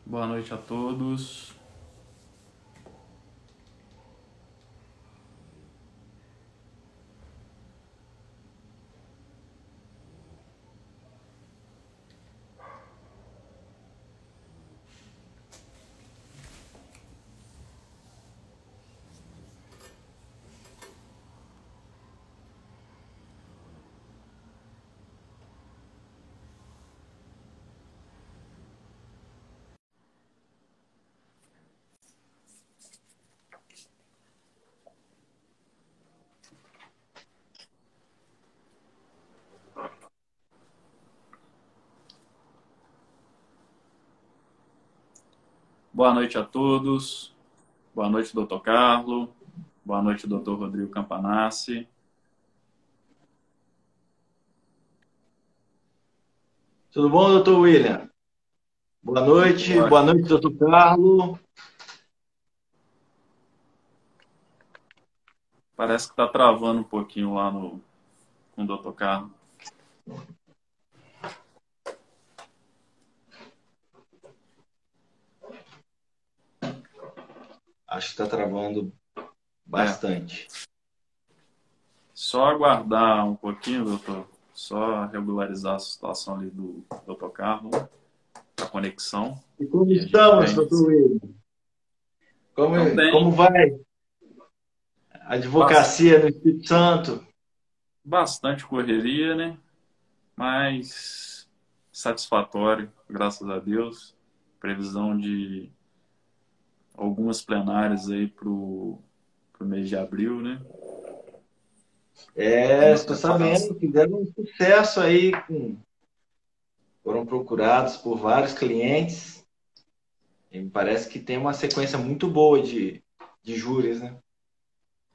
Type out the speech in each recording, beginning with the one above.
Boa noite a todos. Boa noite a todos. Boa noite, doutor Carlos. Boa noite, doutor Rodrigo Campanassi. Tudo bom, doutor William? Boa noite. Boa noite, doutor Carlos. Parece que está travando um pouquinho lá com o doutor Carlos. Acho que está travando bastante. Só aguardar um pouquinho, doutor. Só regularizar a situação ali do doutor Carlos, a conexão. E como estamos, doutor William? Como vai a advocacia no Espírito Santo? Bastante correria, né? Mas satisfatório, graças a Deus. Previsão de algumas plenárias aí pro mês de abril, né? Estou sabendo, fizeram um sucesso aí, foram procurados por vários clientes. E me parece que tem uma sequência muito boa de júris, né?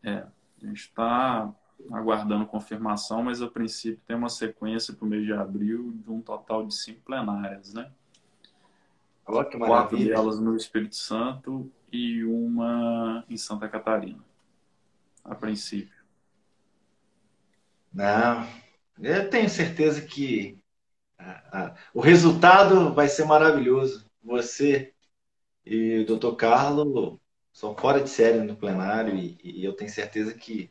A gente está aguardando confirmação, mas a princípio tem uma sequência para o mês de abril de um total de 5 plenárias, né? Olha que maravilha. 4 delas no Espírito Santo e uma em Santa Catarina, a princípio. Não, eu tenho certeza que o resultado vai ser maravilhoso. Você e o doutor Carlos são fora de série no plenário e eu tenho certeza que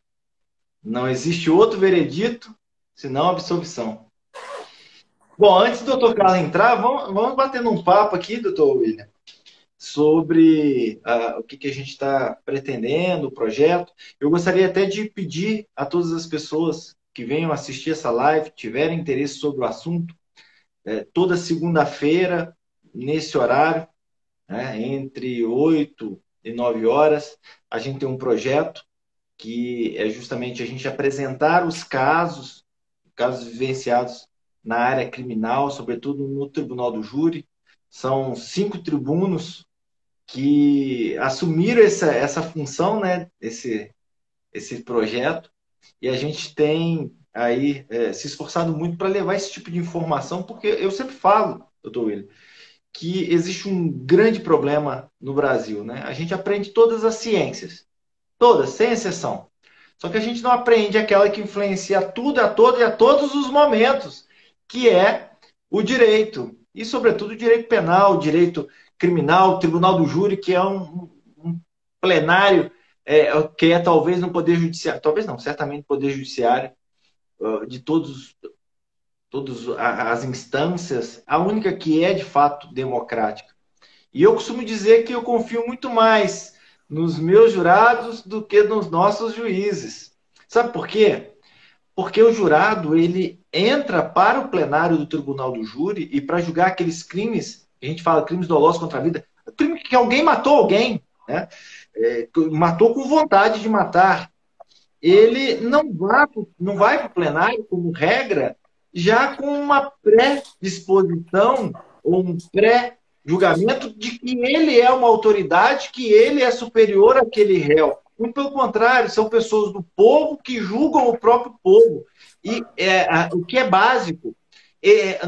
não existe outro veredito senão a absolvição. Bom, antes do doutor Carlos entrar, vamos batendo um papo aqui, doutor William, sobre o que a gente está pretendendo, o projeto. Eu gostaria até de pedir a todas as pessoas que venham assistir essa live, tiverem interesse sobre o assunto, toda segunda-feira, nesse horário, né, entre 8 e 9 horas, a gente tem um projeto que é justamente a gente apresentar os casos vivenciados na área criminal, sobretudo no Tribunal do Júri. São 5 tribunos que assumiram essa função, né, esse projeto, e a gente tem aí se esforçado muito para levar esse tipo de informação, porque eu sempre falo, doutor William, que existe um grande problema no Brasil, né? A gente aprende todas as ciências, todas, sem exceção. Só que a gente não aprende aquela que influencia tudo, a todo e a todos os momentos, que é o direito. E, sobretudo, o direito penal, o direito criminal, o Tribunal do Júri, que é um plenário que é talvez no Poder Judiciário, talvez não, certamente no Poder Judiciário, de todas as instâncias, a única que é, de fato, democrática. E eu costumo dizer que eu confio muito mais nos meus jurados do que nos nossos juízes. Sabe por quê? Porque o jurado, ele entra para o plenário do Tribunal do Júri e para julgar aqueles crimes, a gente fala crimes dolosos contra a vida, crime que alguém matou alguém, né? Matou com vontade de matar. Ele não vai para o plenário, como regra, já com uma predisposição ou um pré-julgamento de que ele é uma autoridade, que ele é superior àquele réu. Muito pelo contrário, são pessoas do povo que julgam o próprio povo. E o que é básico,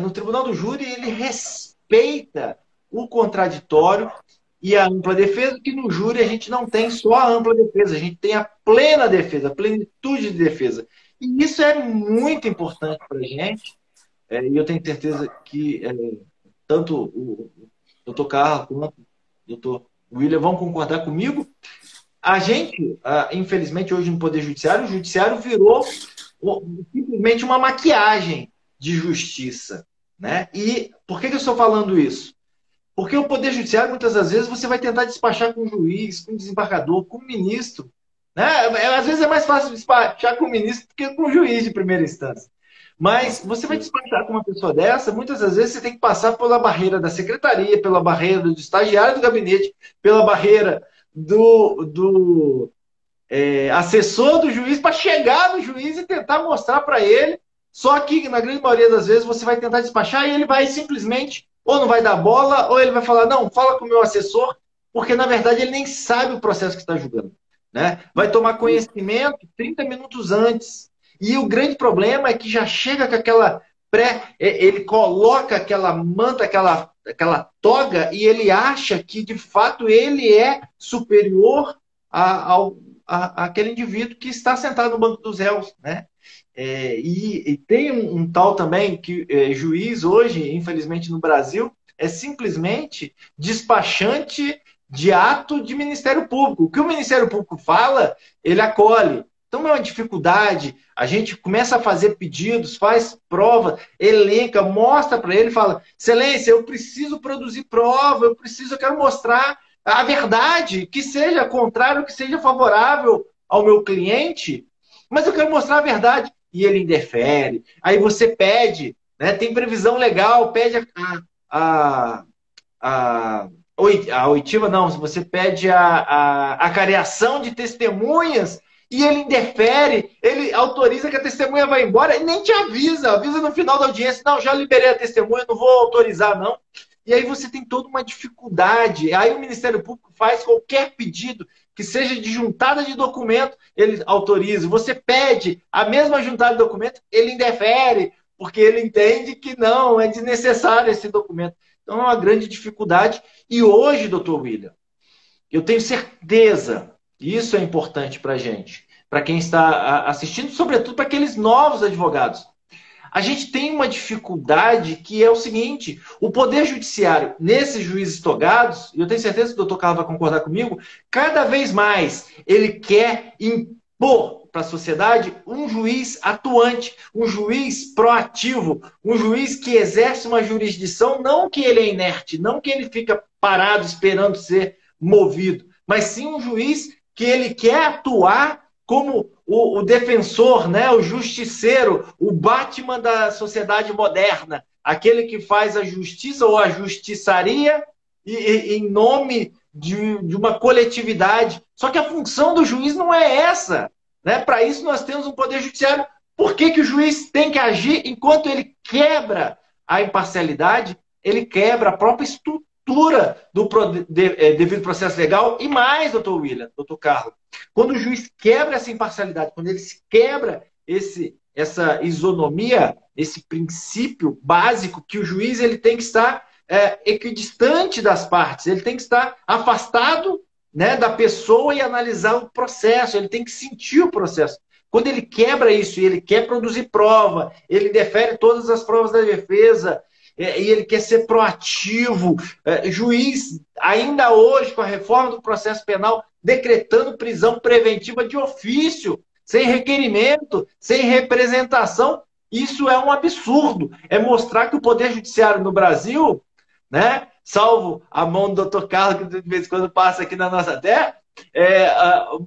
no Tribunal do Júri, ele respeita o contraditório e a ampla defesa, que no júri a gente não tem só a ampla defesa, a gente tem a plena defesa, a plenitude de defesa. E isso é muito importante para a gente, e eu tenho certeza que tanto o Dr. Carlos quanto o Dr. William vão concordar comigo. A gente, infelizmente, hoje no Poder Judiciário, o Judiciário virou simplesmente uma maquiagem de justiça. Né? E por que eu estou falando isso? Porque o Poder Judiciário, muitas das vezes, você vai tentar despachar com um juiz, com um desembargador, com um ministro. Né? Às vezes é mais fácil despachar com um ministro do que com um juiz de primeira instância. Com Mas você vai certeza. despachar com uma pessoa dessa, muitas das vezes você tem que passar pela barreira da secretaria, pela barreira do estagiário do gabinete, pela barreira do assessor do juiz, para chegar no juiz e tentar mostrar para ele. Só que, na grande maioria das vezes, você vai tentar despachar e ele vai simplesmente, ou não vai dar bola, ou ele vai falar, não, fala com o meu assessor, porque, na verdade, ele nem sabe o processo que está julgando. Né? Vai tomar conhecimento 30 minutos antes. E o grande problema é que já chega com aquela ele coloca aquela manta, aquela toga, e ele acha que, de fato, ele é superior àquele indivíduo que está sentado no banco dos réus. Né? E tem um tal também que juiz hoje, infelizmente no Brasil, é simplesmente despachante de ato de Ministério Público. O que o Ministério Público fala, ele acolhe. Então é uma dificuldade. A gente começa a fazer pedidos, faz prova, elenca, mostra para ele, fala: Excelência, eu preciso produzir prova, eu quero mostrar a verdade, que seja contrário, que seja favorável ao meu cliente, mas eu quero mostrar a verdade. E ele indefere. Aí você pede, né, tem previsão legal, pede a oitiva, não, você pede a careação de testemunhas e ele indefere, ele autoriza que a testemunha vá embora e nem te avisa no final da audiência, não, já liberei a testemunha, não vou autorizar, não. E aí você tem toda uma dificuldade. Aí o Ministério Público faz qualquer pedido que seja de juntada de documento, ele autoriza. Você pede a mesma juntada de documento, ele indefere, porque ele entende que não, é desnecessário esse documento. Então é uma grande dificuldade. E hoje, doutor William, eu tenho certeza, e isso é importante para a gente, para quem está assistindo, sobretudo para aqueles novos advogados. A gente tem uma dificuldade que é o seguinte: o Poder Judiciário, nesses juízes togados, e eu tenho certeza que o doutor Carlos vai concordar comigo, cada vez mais ele quer impor para a sociedade um juiz atuante, um juiz proativo, um juiz que exerce uma jurisdição, não que ele é inerte, não que ele fica parado esperando ser movido, mas sim um juiz que ele quer atuar como o defensor, né, o justiceiro, o Batman da sociedade moderna, aquele que faz a justiça ou a justiçaria em nome de uma coletividade. Só que a função do juiz não é essa. Né? Para isso nós temos um poder judiciário. Por que o juiz tem que agir enquanto ele quebra a imparcialidade, ele quebra a própria estrutura do devido processo legal? E mais, doutor William, doutor Carlos, quando o juiz quebra essa imparcialidade, quando ele quebra essa isonomia, esse princípio básico que o juiz ele tem que estar equidistante das partes, ele tem que estar afastado, né, da pessoa e analisar o processo, ele tem que sentir o processo. Quando ele quebra isso e ele quer produzir prova, ele defere todas as provas da defesa, e ele quer ser proativo, juiz, ainda hoje, com a reforma do processo penal, decretando prisão preventiva de ofício, sem requerimento, sem representação, isso é um absurdo. É mostrar que o Poder Judiciário no Brasil, né, salvo a mão do doutor Carlos, que de vez em quando passa aqui na nossa terra,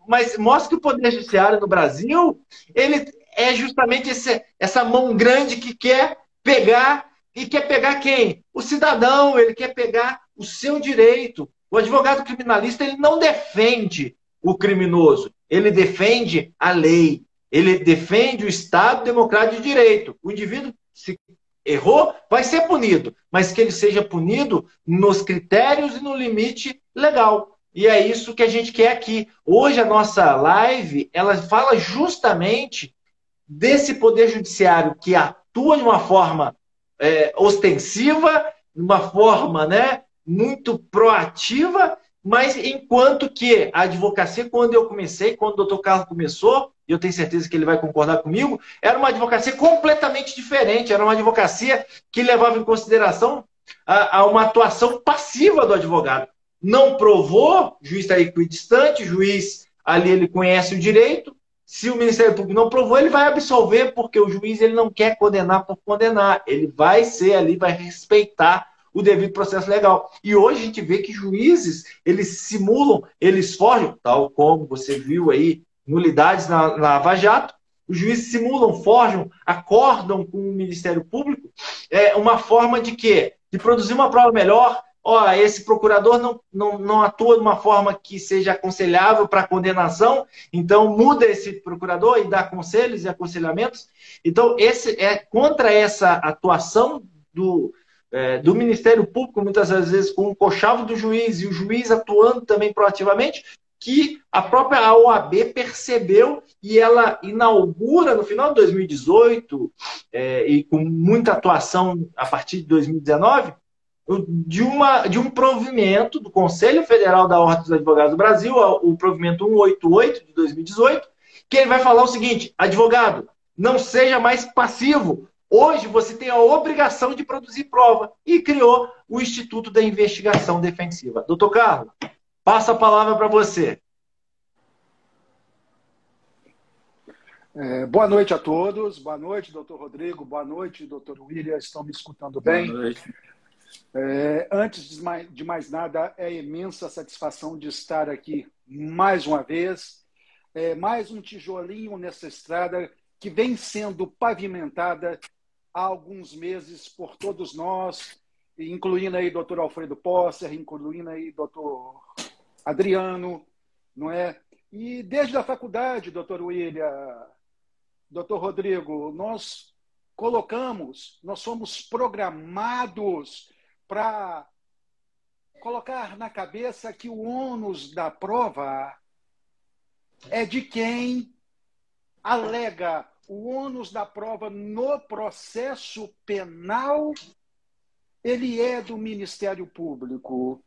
mas mostra que o Poder Judiciário no Brasil, ele é justamente essa mão grande que quer pegar. E quer pegar quem? O cidadão, ele quer pegar o seu direito. O advogado criminalista, ele não defende o criminoso, ele defende a lei, ele defende o Estado democrático de direito. O indivíduo, se errou, vai ser punido, mas que ele seja punido nos critérios e no limite legal. E é isso que a gente quer aqui. Hoje a nossa live, ela fala justamente desse poder judiciário que atua de uma forma ostensiva, de uma forma, né, muito proativa, Mas enquanto que a advocacia, quando eu comecei, quando o doutor Carlos começou, e eu tenho certeza que ele vai concordar comigo, era uma advocacia completamente diferente, era uma advocacia que levava em consideração uma atuação passiva do advogado. Não provou, o juiz está equidistante, o juiz ali ele conhece o direito, se o Ministério Público não provou, ele vai absolver, porque o juiz ele não quer condenar por condenar, ele vai ser ali, vai respeitar o devido processo legal. E hoje a gente vê que juízes, eles simulam, eles forjam, tal como você viu aí, nulidades na Lava Jato, os juízes simulam, forjam, acordam com o Ministério Público, uma forma de quê? De produzir uma prova melhor. Ó, esse procurador não atua de uma forma que seja aconselhável para condenação, então muda esse procurador e dá conselhos e aconselhamentos. Então, contra essa atuação do Ministério Público, muitas vezes com o conchavo do juiz e o juiz atuando também proativamente, que a própria OAB percebeu e ela inaugura no final de 2018 e com muita atuação a partir de 2019, de um provimento do Conselho Federal da Ordem dos Advogados do Brasil, o provimento 188 de 2018, que ele vai falar o seguinte: advogado, não seja mais passivo. Hoje você tem a obrigação de produzir prova, e criou o Instituto da Investigação Defensiva. Doutor Carlos, passo a palavra para você. Boa noite a todos. Boa noite, doutor Rodrigo. Boa noite, doutor William. Estão me escutando bem? Boa noite. Antes de mais nada, é imensa satisfação de estar aqui mais uma vez. Mais um tijolinho nessa estrada que vem sendo pavimentada há alguns meses por todos nós, incluindo aí doutor Alfredo Posser, incluindo aí doutor Adriano, não é? E desde a faculdade, doutor William, doutor Rodrigo, nós somos programados para colocar na cabeça que o ônus da prova é de quem alega. O ônus da prova no processo penal, ele é do Ministério Público.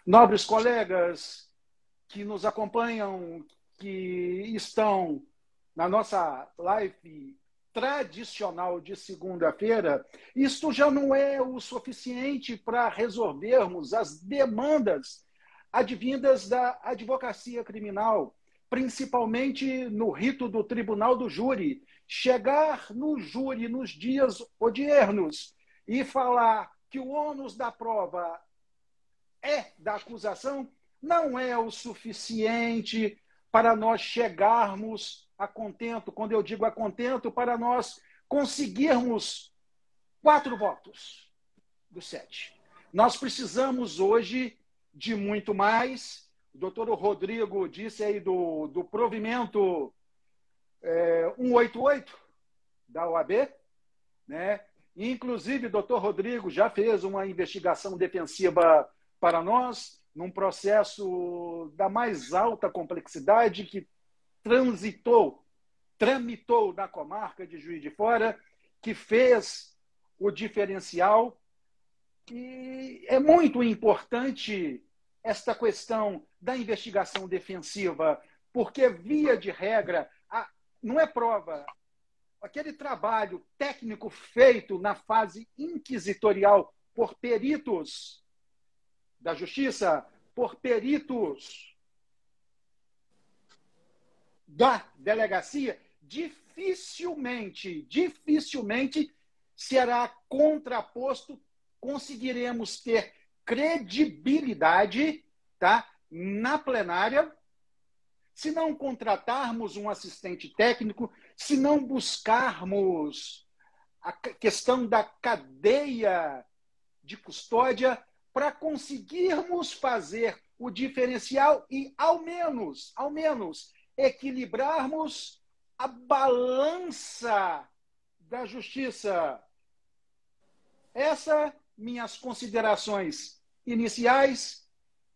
Nobres colegas que nos acompanham, que estão na nossa live tradicional de segunda-feira, isto já não é o suficiente para resolvermos as demandas advindas da advocacia criminal, principalmente no rito do tribunal do júri. Chegar no júri nos dias odiernos e falar que o ônus da prova é da acusação não é o suficiente para nós chegarmos a contento. Quando eu digo a contento, para nós conseguirmos 4 votos dos 7. Nós precisamos hoje de muito mais. O doutor Rodrigo disse aí do provimento 188 da OAB, né? Inclusive, o doutor Rodrigo já fez uma investigação defensiva para nós, num processo da mais alta complexidade que tramitou na comarca de Juiz de Fora, que fez o diferencial. E é muito importante esta questão da investigação defensiva, porque, via de regra, não é prova. Aquele trabalho técnico feito na fase inquisitorial por peritos da Justiça, por peritos da delegacia, dificilmente será contraposto, conseguiremos ter credibilidade, tá, na plenária, se não contratarmos um assistente técnico, se não buscarmos a questão da cadeia de custódia para conseguirmos fazer o diferencial e, ao menos, equilibrarmos a balança da justiça. Essas minhas considerações iniciais.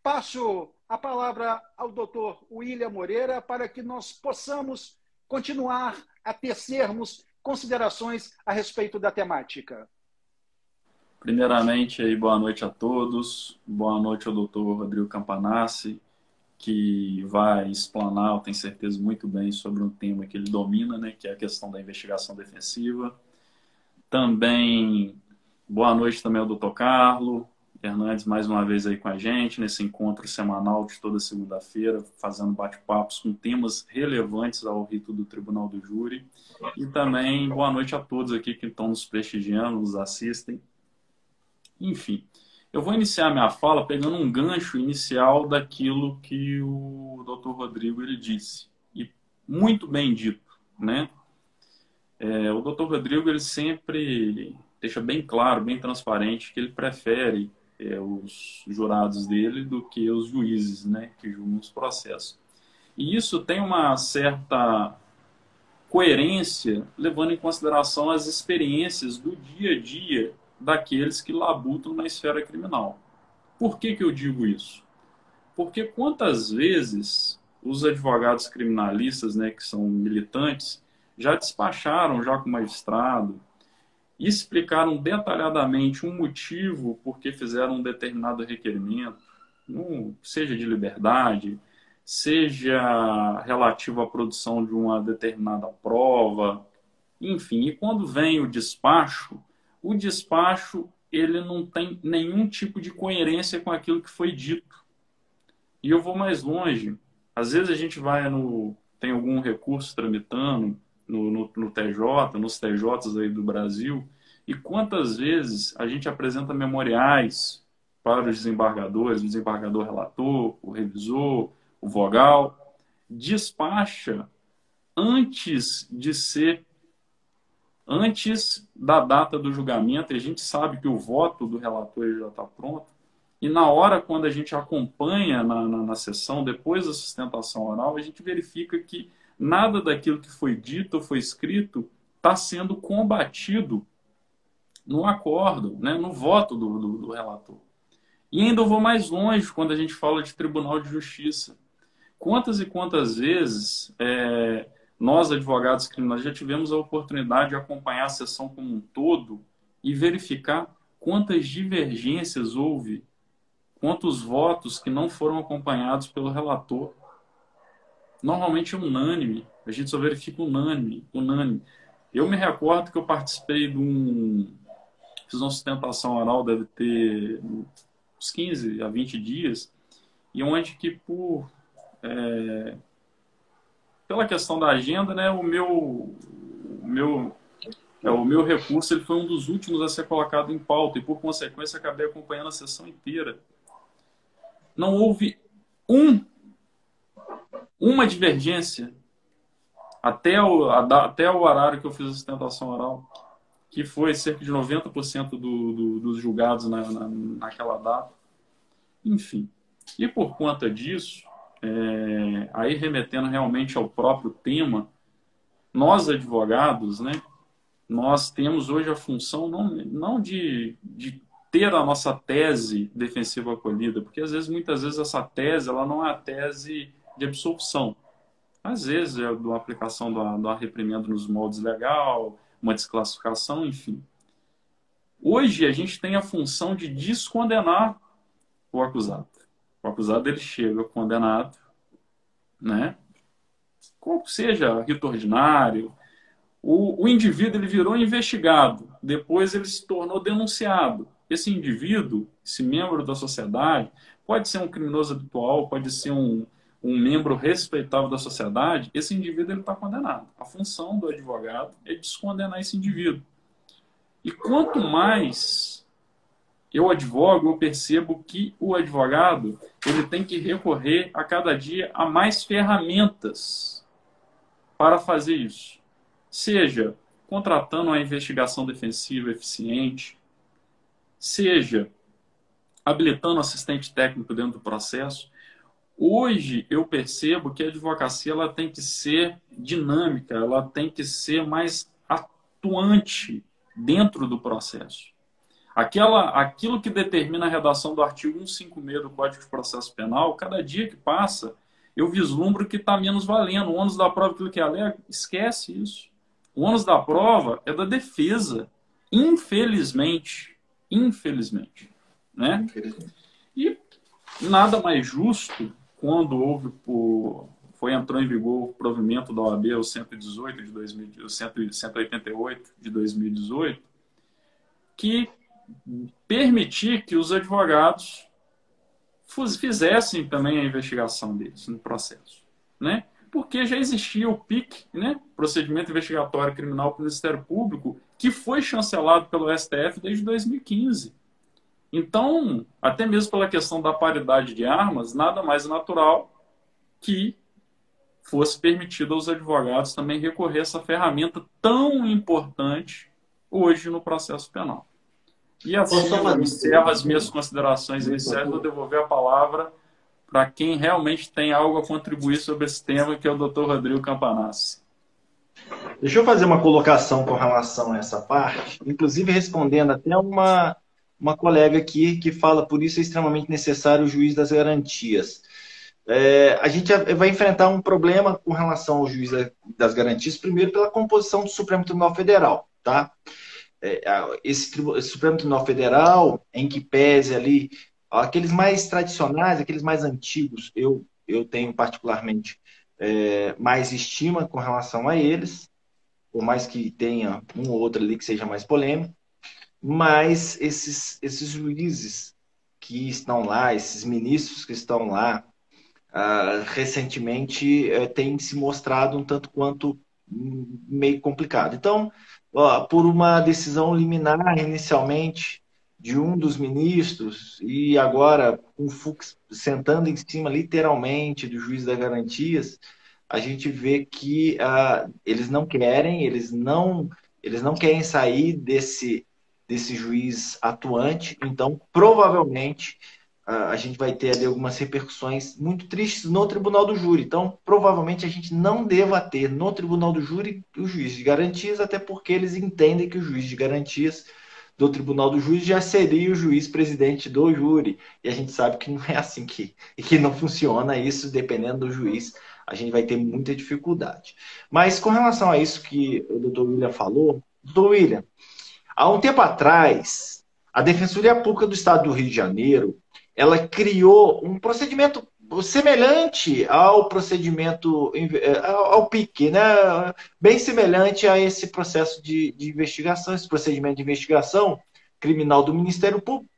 Passo a palavra ao doutor William Moreira para que nós possamos continuar a tecermos considerações a respeito da temática. Primeiramente, aí, boa noite a todos. Boa noite ao doutor Rodrigo Campanassi, que vai explanar, eu tenho certeza, muito bem sobre um tema que ele domina, né, que é a questão da investigação defensiva. Também, boa noite também ao doutor Carlos Hernandes, mais uma vez aí com a gente, nesse encontro semanal de toda segunda-feira, fazendo bate-papos com temas relevantes ao rito do Tribunal do Júri. E também, boa noite a todos aqui que estão nos prestigiando, nos assistem. Enfim, eu vou iniciar minha fala pegando um gancho inicial daquilo que o Dr. Rodrigo ele disse. E muito bem dito, né? O Dr. Rodrigo ele sempre deixa bem claro, bem transparente, que ele prefere os jurados dele do que os juízes, né, que julgam os processos. E isso tem uma certa coerência, levando em consideração as experiências do dia a dia daqueles que labutam na esfera criminal. Por que eu digo isso? Porque quantas vezes os advogados criminalistas, né, que são militantes, já despacharam já com o magistrado e explicaram detalhadamente um motivo por que fizeram um determinado requerimento, seja de liberdade, seja relativo à produção de uma determinada prova, enfim. E quando vem o despacho ele não tem nenhum tipo de coerência com aquilo que foi dito. E eu vou mais longe. Às vezes a gente tem algum recurso tramitando no TJ, nos TJs aí do Brasil, e quantas vezes a gente apresenta memoriais para os desembargadores, o desembargador relator, o revisor, o vogal, despacha antes da data do julgamento, e a gente sabe que o voto do relator já está pronto, e na hora, quando a gente acompanha na sessão, depois da sustentação oral, a gente verifica que nada daquilo que foi dito ou foi escrito está sendo combatido no acordo, né, no voto do relator. E ainda eu vou mais longe quando a gente fala de Tribunal de Justiça. Quantas e quantas vezes nós, advogados criminais, já tivemos a oportunidade de acompanhar a sessão como um todo e verificar quantas divergências houve, quantos votos que não foram acompanhados pelo relator. Normalmente é unânime, a gente só verifica unânime. Eu me recordo que eu participei fiz uma sustentação oral, deve ter uns 15 a 20 dias, e onde que pela questão da agenda, né, o meu recurso ele foi um dos últimos a ser colocado em pauta e, por consequência, acabei acompanhando a sessão inteira. Não houve uma divergência até o horário que eu fiz a sustentação oral, que foi cerca de 90% dos julgados naquela data. Enfim, e por conta disso, aí remetendo realmente ao próprio tema, nós advogados, né, nós temos hoje a função não de ter a nossa tese defensiva acolhida, porque muitas vezes essa tese ela não é a tese de absolução. Às vezes é uma aplicação da reprimenda nos moldes legal, uma desclassificação, enfim. Hoje a gente tem a função de descondenar o acusado. O acusado ele chega condenado, né? Qual seja rito ordinário, o indivíduo ele virou investigado, depois ele se tornou denunciado. Esse indivíduo, esse membro da sociedade, pode ser um criminoso habitual, pode ser um membro respeitável da sociedade, esse indivíduo está condenado. A função do advogado é descondenar esse indivíduo. E quanto mais eu advogo, eu percebo que o advogado ele tem que recorrer a cada dia a mais ferramentas para fazer isso. Seja contratando uma investigação defensiva eficiente, seja habilitando assistente técnico dentro do processo. Hoje eu percebo que a advocacia ela tem que ser dinâmica, ela tem que ser mais atuante dentro do processo. Aquilo que determina a redação do artigo 156 do Código de Processo Penal, cada dia que passa, eu vislumbro que está menos valendo. O ônus da prova, aquilo que alega, esquece isso. O ônus da prova é da defesa. Infelizmente, infelizmente, né? Infelizmente. E nada mais justo quando entrou em vigor o provimento da OAB, o 118 de 2000, o 188 de 2018, que permitir que os advogados fizessem também a investigação deles no processo, né? Porque já existia o PIC, né? Procedimento Investigatório Criminal para o Ministério Público, que foi chancelado pelo STF desde 2015. Então, até mesmo pela questão da paridade de armas, nada mais natural que fosse permitido aos advogados também recorrer a essa ferramenta tão importante hoje no processo penal. E assim eu encerro as minhas considerações iniciais, vou devolver a palavra para quem realmente tem algo a contribuir sobre esse tema, que é o Dr. Rodrigo Campanassi. Deixa eu fazer uma colocação com relação a essa parte, inclusive respondendo até uma colega aqui que fala: por isso é extremamente necessário o juiz das garantias. A gente vai enfrentar um problema com relação ao juiz das garantias, primeiro pela composição do Supremo Tribunal Federal, tá? Esse Supremo Tribunal Federal, em que pese ali aqueles mais tradicionais, aqueles mais antigos, eu tenho particularmente mais estima com relação a eles, por mais que tenha um ou outro ali que seja mais polêmico, mas esses juízes que estão lá, esses ministros que estão lá, recentemente têm se mostrado um tanto quanto meio complicado. Então, por uma decisão liminar inicialmente de um dos ministros e agora o Fux sentando em cima literalmente do juiz das garantias, a gente vê que eles não querem sair desse juiz atuante. Então, provavelmente, a gente vai ter ali algumas repercussões muito tristes no Tribunal do Júri. Então, provavelmente, a gente não deva ter no Tribunal do Júri o juiz de garantias, até porque eles entendem que o juiz de garantias do Tribunal do Júri já seria o juiz presidente do júri. E a gente sabe que não é assim que não funciona isso, dependendo do juiz. A gente vai ter muita dificuldade. Mas com relação a isso que o doutor William falou, doutor William, há um tempo atrás, a Defensoria Pública do Estado do Rio de Janeiro, ela criou um procedimento semelhante ao procedimento, ao PIC, né? Bem semelhante a esse processo de investigação, esse procedimento de investigação criminal do Ministério Público.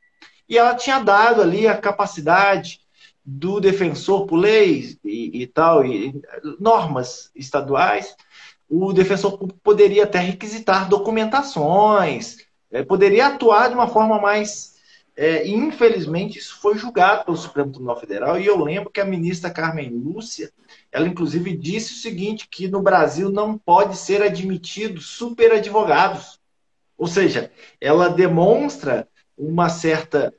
E ela tinha dado ali a capacidade do defensor, por leis e tal, e normas estaduais, o defensor público poderia até requisitar documentações, poderia atuar de uma forma mais... infelizmente, isso foi julgado pelo Supremo Tribunal Federal, e eu lembro que a ministra Carmen Lúcia, ela inclusive disse o seguinte, que no Brasil não pode ser admitido superadvogados. Ou seja, ela demonstra um certo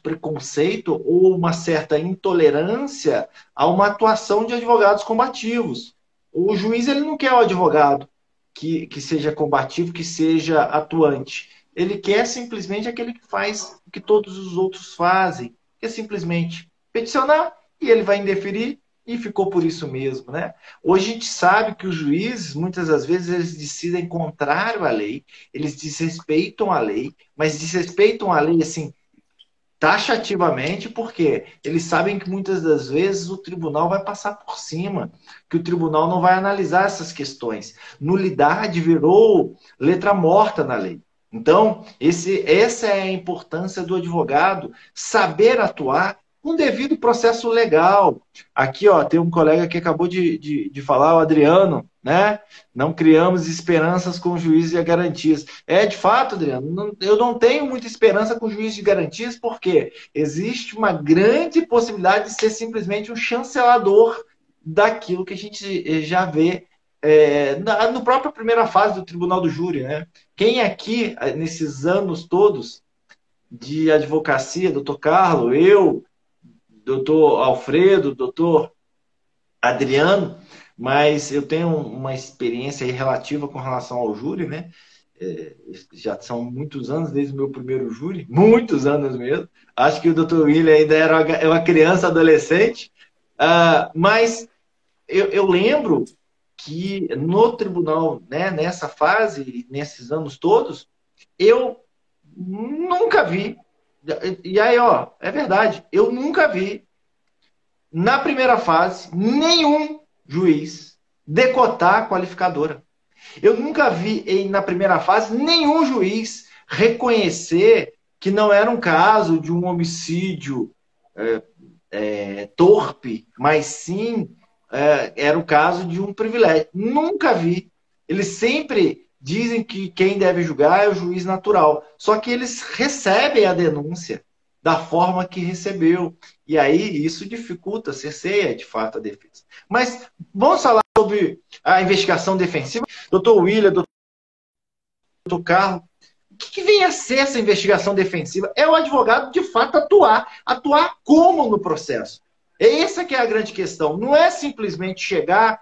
preconceito ou uma certa intolerância a uma atuação de advogados combativos. O juiz, ele não quer o advogado que seja combativo, que seja atuante. Ele quer simplesmente aquele que faz o que todos os outros fazem, que é simplesmente peticionar, e ele vai indeferir, e ficou por isso mesmo, né? Hoje a gente sabe que os juízes, muitas das vezes, eles decidem contrário à lei, eles desrespeitam a lei, mas desrespeitam a lei, assim, taxativamente, porque eles sabem que muitas das vezes o tribunal vai passar por cima, que o tribunal não vai analisar essas questões. Nulidade virou letra morta na lei. Então, essa é a importância do advogado saber atuar com devido processo legal. Aqui, ó, tem um colega que acabou de falar, o Adriano, né? Não criamos esperanças com o juiz de garantias. De fato, Adriano, eu não tenho muita esperança com o juiz de garantias, porque existe uma grande possibilidade de ser simplesmente um chancelador daquilo que a gente já vê no própria primeira fase do Tribunal do Júri, né? Quem aqui, nesses anos todos de advocacia, doutor Carlos, eu, doutor Alfredo, doutor Adriano, mas eu tenho uma experiência relativa com relação ao júri, né? Já são muitos anos desde o meu primeiro júri, muitos anos mesmo. Acho que o doutor William ainda era uma criança, adolescente, mas eu lembro que no tribunal, né, nessa fase, nesses anos todos, eu Nunca vi. E aí, ó, é verdade. Eu nunca vi, na primeira fase, nenhum juiz decotar a qualificadora. Eu nunca vi, na primeira fase, nenhum juiz reconhecer que não era um caso de um homicídio torpe, mas sim era o caso de um privilégio. Nunca vi. Eles sempre dizem que quem deve julgar é o juiz natural. Só que eles recebem a denúncia da forma que recebeu. E aí isso dificulta, cerceia de fato a defesa. Mas vamos falar sobre a investigação defensiva. Doutor William, doutor Carlos, o que vem a ser essa investigação defensiva? É o advogado, de fato, atuar. Atuar como no processo? Essa que é a grande questão. Não é simplesmente chegar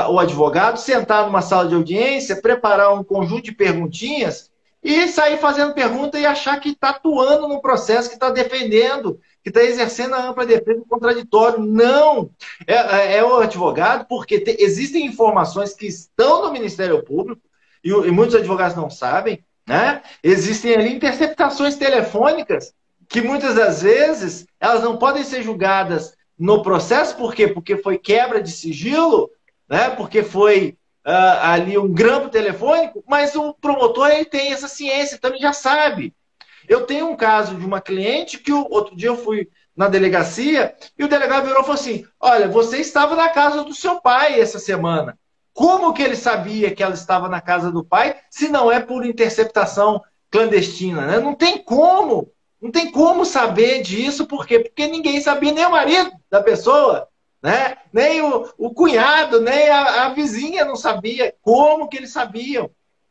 o advogado, sentar numa sala de audiência, preparar um conjunto de perguntinhas e sair fazendo pergunta e achar que está atuando no processo, que está defendendo, que está exercendo a ampla defesa do contraditório. Não! É o advogado, porque existem informações que estão no Ministério Público e muitos advogados não sabem, né? Existem ali interceptações telefônicas que muitas das vezes elas não podem ser julgadas no processo. Por quê? Porque foi quebra de sigilo, né? Porque foi ali um grampo telefônico, mas o promotor ele tem essa ciência, então ele já sabe. Eu tenho um caso de uma cliente que outro dia eu fui na delegacia e o delegado virou e falou assim: olha, você estava na casa do seu pai essa semana. Como que ele sabia que ela estava na casa do pai se não é por interceptação clandestina, né? Não tem como. Não tem como saber disso, por quê? Porque ninguém sabia, nem o marido da pessoa, né? Nem o cunhado, nem a vizinha não sabia. Como que eles sabiam?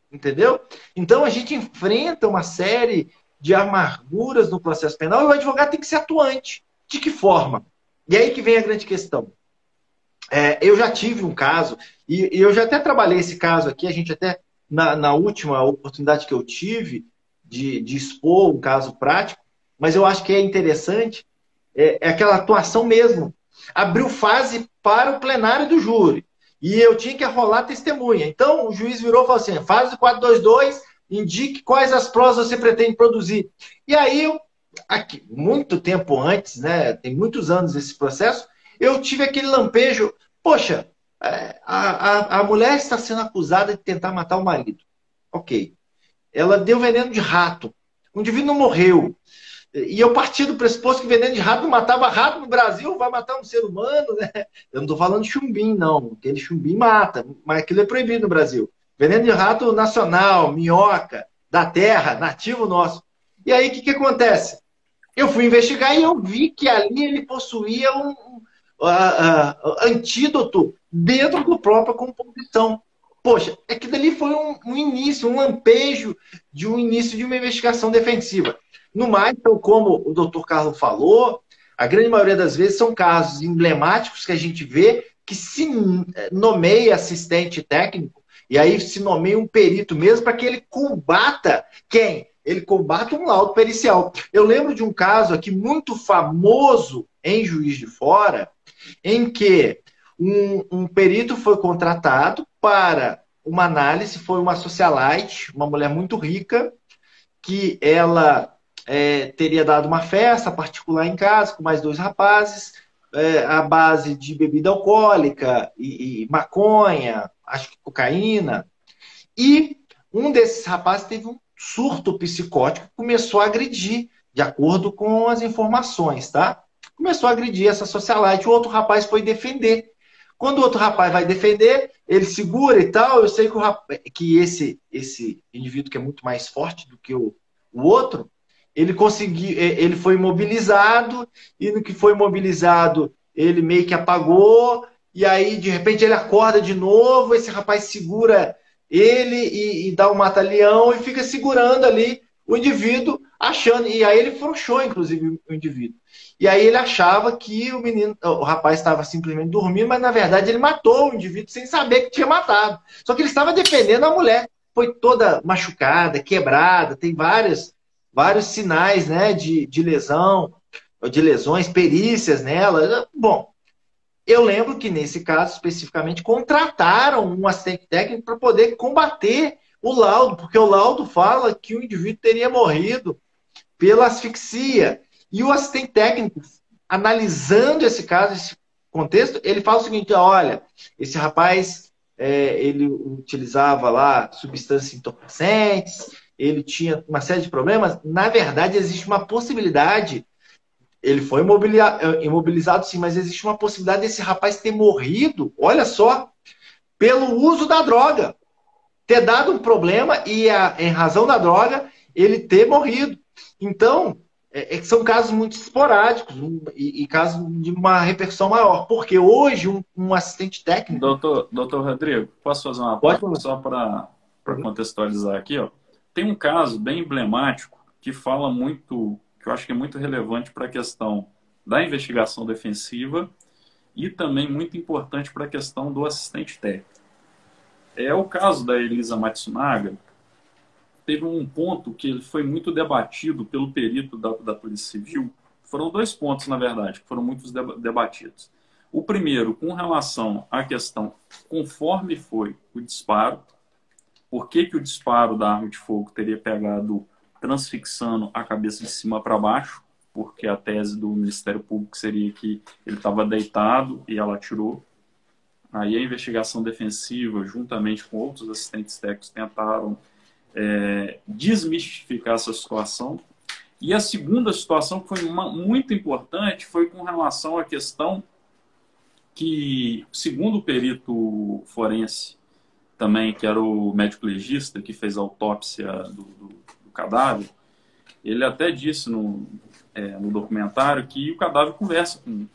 Entendeu? Então a gente enfrenta uma série de amarguras no processo penal e o advogado tem que ser atuante. De que forma? E aí que vem a grande questão. Eu já tive um caso, e eu já até trabalhei esse caso aqui, a gente até, na última oportunidade que eu tive de expor um caso prático, mas eu acho que é interessante, é aquela atuação mesmo. Abriu fase para o plenário do júri, e eu tinha que rolar testemunha. Então, o juiz virou e falou assim: fase 422, indique quais as provas você pretende produzir. E aí, aqui, muito tempo antes, né, tem muitos anos esse processo, eu tive aquele lampejo: poxa, a mulher está sendo acusada de tentar matar o marido. Ok. Ela deu veneno de rato. O indivíduo não morreu. E eu parti do pressuposto que veneno de rato não matava rato no Brasil, vai matar um ser humano, né? Eu não estou falando de chumbim, não. Aquele chumbim mata, mas aquilo é proibido no Brasil. Veneno de rato nacional, minhoca, da terra, nativo nosso. E aí, o que acontece? Eu fui investigar e eu vi que ali ele possuía um antídoto dentro da própria composição. Poxa, é que dali foi um início, um lampejo de um início de uma investigação defensiva. No mais, então, como o doutor Carlos falou, a grande maioria das vezes são casos emblemáticos que a gente vê que se nomeia assistente técnico, e aí se nomeia um perito mesmo para que ele combata quem? Ele combate um laudo pericial. Eu lembro de um caso aqui muito famoso em Juiz de Fora, em que um perito foi contratado para uma análise, foi uma socialite, uma mulher muito rica, que ela teria dado uma festa particular em casa com mais 2 rapazes, à base de bebida alcoólica e maconha, acho que cocaína, e um desses rapazes teve um surto psicótico, começou a agredir, de acordo com as informações, tá? Começou a agredir essa socialite, o outro rapaz foi defender. Quando o outro rapaz vai defender, ele segura e tal. Eu sei que esse indivíduo que é muito mais forte do que o outro, ele conseguiu, ele foi imobilizado, e no que foi imobilizado, ele meio que apagou, e aí, de repente, ele acorda de novo, esse rapaz segura ele e dá um mata-leão e fica segurando ali o indivíduo, achando, e aí ele frouxou, inclusive, o indivíduo. E aí ele achava que o rapaz estava simplesmente dormindo, mas na verdade ele matou o indivíduo sem saber que tinha matado. Só que ele estava defendendo a mulher. Foi toda machucada, quebrada, tem vários sinais, né, de lesão, de lesões, perícias nela. Bom, eu lembro que nesse caso especificamente contrataram um assistente técnico para poder combater o laudo, porque o laudo fala que o indivíduo teria morrido pela asfixia. E o assistente técnico, analisando esse caso, esse contexto, ele fala o seguinte: olha, esse rapaz, ele utilizava lá substâncias entorpecentes, ele tinha uma série de problemas. Na verdade, existe uma possibilidade, ele foi imobilizado sim, mas existe uma possibilidade desse rapaz ter morrido, olha só, pelo uso da droga, ter dado um problema e, em razão da droga, ele ter morrido. Então, são casos muito esporádicos e casos de uma repercussão maior. Porque hoje, um assistente técnico... Doutor Rodrigo, posso fazer uma Pode parte só para contextualizar aqui? Ó. Tem um caso bem emblemático que fala muito, que eu acho que é muito relevante para a questão da investigação defensiva e também muito importante para a questão do assistente técnico. É o caso da Elisa Matsunaga. Teve um ponto que ele foi muito debatido pelo perito da Polícia Civil. Foram 2 pontos, na verdade, que foram muito debatidos. O primeiro, com relação à questão conforme foi o disparo, por que o disparo da arma de fogo teria pegado transfixando a cabeça de cima para baixo, porque a tese do Ministério Público seria que ele estava deitado e ela atirou. Aí a investigação defensiva, juntamente com outros assistentes técnicos, tentaram desmistificar essa situação. E a segunda situação, que foi muito importante, foi com relação à questão que, segundo o perito forense, também, que era o médico legista que fez a autópsia do cadáver, ele até disse no documentário que o cadáver conversa com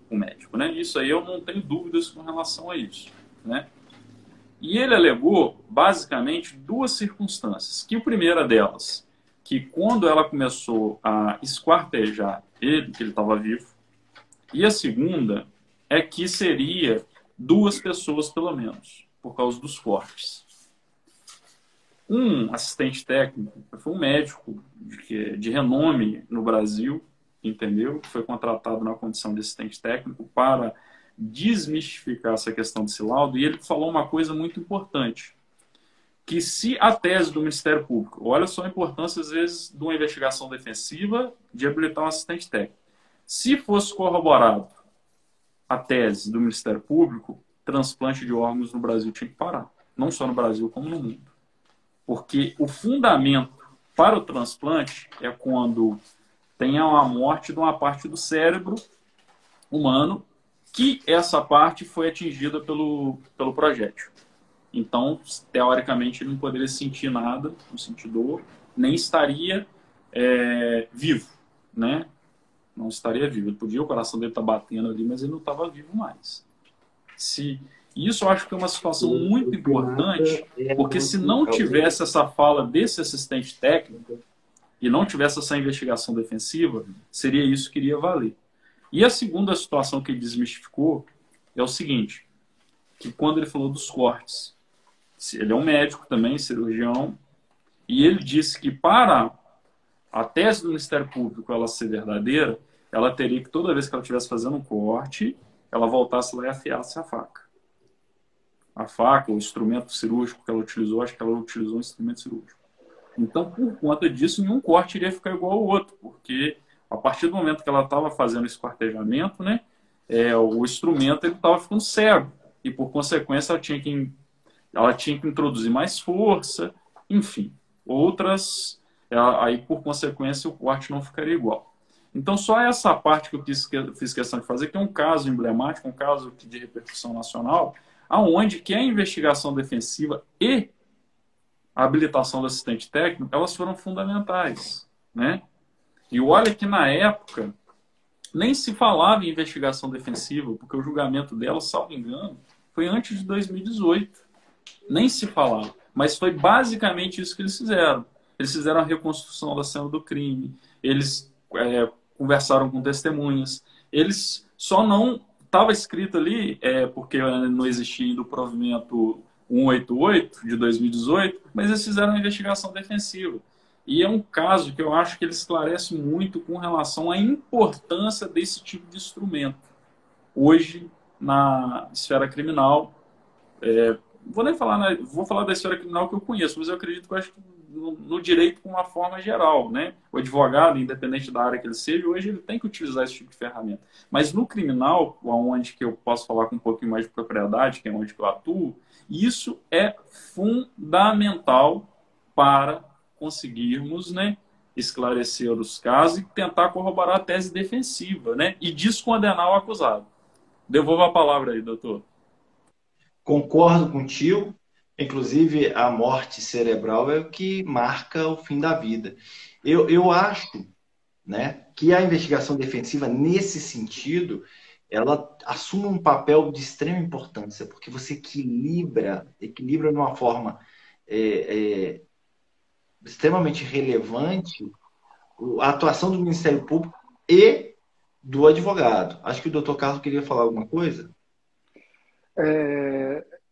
o médico, né? Isso aí eu não tenho dúvidas com relação a isso, né? E ele alegou, basicamente, 2 circunstâncias. Que a primeira delas, que quando ela começou a esquartejar ele, que ele estava vivo, e a segunda é que seria 2 pessoas, pelo menos, por causa dos cortes. Um assistente técnico, foi um médico de renome no Brasil, entendeu? Foi contratado na condição de assistente técnico para desmistificar essa questão desse laudo, e ele falou uma coisa muito importante, que se a tese do Ministério Público, olha só a importância, às vezes, de uma investigação defensiva de habilitar um assistente técnico, se fosse corroborado a tese do Ministério Público, transplante de órgãos no Brasil tinha que parar, não só no Brasil, como no mundo. Porque o fundamento para o transplante é quando tem a morte de uma parte do cérebro humano, que essa parte foi atingida pelo projétil. Então, teoricamente, ele não poderia sentir nada, não sentir dor, nem estaria vivo, né? Não estaria vivo. Ele podia, o coração dele estar batendo ali, mas ele não estava vivo mais. Isso eu acho que é uma situação muito importante, porque se não tivesse essa fala desse assistente técnico e não tivesse essa investigação defensiva, seria isso que iria valer. E a segunda situação que ele desmistificou é o seguinte, que quando ele falou dos cortes, ele é um médico também, cirurgião, e ele disse que para a tese do Ministério Público ela ser verdadeira, ela teria que, toda vez que ela estivesse fazendo um corte, ela voltasse lá e afiasse a faca. A faca, o instrumento cirúrgico que ela utilizou, acho que ela utilizou um instrumento cirúrgico. Então, por conta disso, nenhum corte iria ficar igual ao outro, porque a partir do momento que ela estava fazendo esse esquartejamento, né, o instrumento estava ficando cego. E, por consequência, ela tinha que introduzir mais força, enfim. Outras, aí, por consequência, o corte não ficaria igual. Então, só essa parte que eu fiz questão de fazer, que é um caso emblemático, um caso de repercussão nacional, aonde que a investigação defensiva e a habilitação do assistente técnico, elas foram fundamentais, né? E olha que na época nem se falava em investigação defensiva, porque o julgamento dela, salvo engano, foi antes de 2018. Nem se falava. Mas foi basicamente isso que eles fizeram. Eles fizeram a reconstrução da cena do crime, eles conversaram com testemunhas, eles só não... Estava escrito ali, porque não existia ainda o provimento 188 de 2018, mas eles fizeram uma investigação defensiva. E é um caso que eu acho que ele esclarece muito com relação à importância desse tipo de instrumento. Hoje, na esfera criminal, vou nem falar, né, vou falar da história criminal que eu conheço, mas eu acredito que eu acho que no direito com uma forma geral, né? O advogado, independente da área que ele seja, hoje ele tem que utilizar esse tipo de ferramenta. Mas no criminal, onde que eu posso falar com um pouquinho mais de propriedade, que é onde que eu atuo, isso é fundamental para conseguirmos, né, esclarecer os casos e tentar corroborar a tese defensiva, né? E descondenar o acusado. Devolvo a palavra aí, doutor. Concordo contigo. Inclusive, a morte cerebral é o que marca o fim da vida. Eu acho, né, que a investigação defensiva, nesse sentido, ela assume um papel de extrema importância, porque você equilibra de uma forma é, extremamente relevante a atuação do Ministério Público e do advogado. Acho que o doutor Carlos queria falar alguma coisa.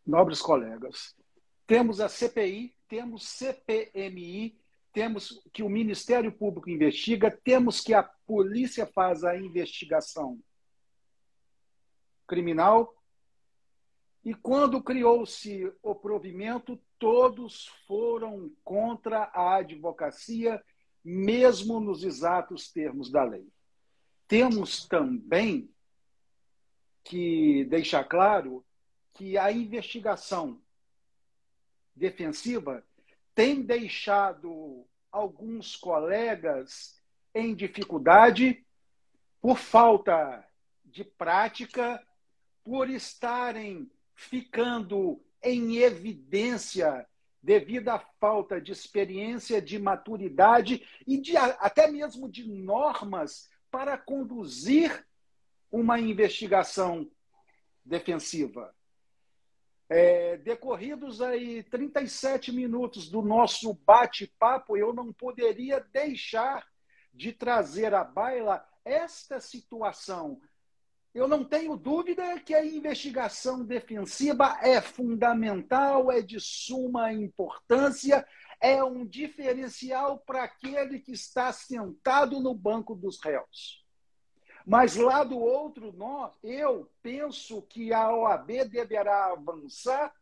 Nobres colegas, temos a CPI, temos CPMI, temos que o Ministério Público investiga, temos que a polícia faz a investigação criminal, e quando criou-se o provimento, todos foram contra a advocacia, mesmo nos exatos termos da lei. Temos também que deixar claro que a investigação defensiva tem deixado alguns colegas em dificuldade por falta de prática, por estarem ficando em evidência devido à falta de experiência, de maturidade e até mesmo de normas para conduzir uma investigação defensiva. Decorridos aí 37 minutos do nosso bate-papo, eu não poderia deixar de trazer à baila esta situação. Eu não tenho dúvida que a investigação defensiva é fundamental, é de suma importância, é um diferencial para aquele que está sentado no banco dos réus. Mas lá do outro, eu penso que a OAB deverá avançar,